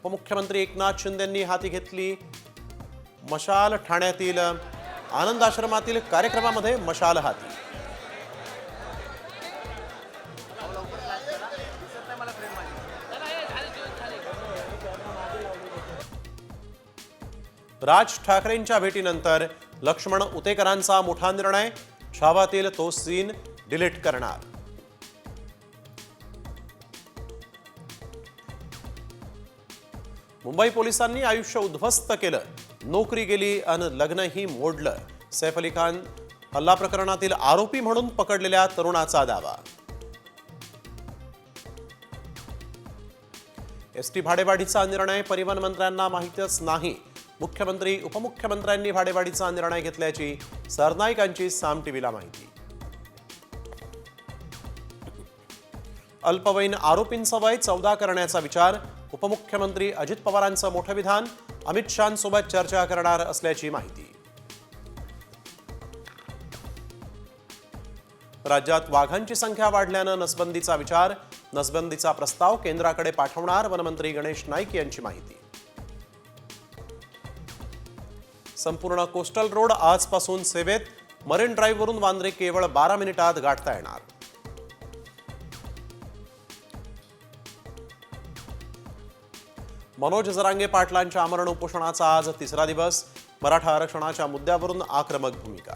उपमुख्यमंत्री एकनाथ शिंदेंनी हाती घेतली मशाल। ठाण्यातील आनंद आश्रमातील कार्यक्रमामध्ये मशाल हाती। राज ठाकरेंच्या भेटीनंतर लक्ष्मण उतेकरांचा मोठा निर्णय, छावातील तो सीन डिलीट करणार। मुंबई पोलिसांनी आयुष्य उद्ध्वस्त केलं, नोकरी गेली आणि लग्नही मोडलं। सैफ अली खान हल्ला प्रकरणातील आरोपी म्हणून पकडलेल्या तरुणाचा दावा। एसटी भाडेवाढीचा निर्णय परिवहन मंत्र्यांना माहितीच नाही, मुख्यमंत्री उपमुख्यमंत्र्यांनी भाडेवाढीचा निर्णय घेतल्याची सरनाईकांची साम टीव्हीला माहिती। अल्पवयीन आरोपींचं वय 14 करण्याचा विचार, उपमुख्यमंत्री अजित पवारांचं मोठं विधान, अमित शहांसोबत चर्चा करणार असल्याची माहिती। राज्यात वाघांची संख्या वाढल्यानं नसबंदीचा विचार, नसबंदीचा प्रस्ताव केंद्राकडे पाठवणार वनमंत्री गणेश नाईक यांची माहिती। संपूर्ण कोस्टल रोड आजपासून सेवेत, मरीन ड्राईव्हवरून वांद्रे केवळ 12 मिनिटात गाठता येणार। मनोज जरांगे पाटलांच्या आमरण उपोषणाचा आज 3रा दिवस, मराठा आरक्षणाच्या मुद्द्यावरून आक्रमक भूमिका।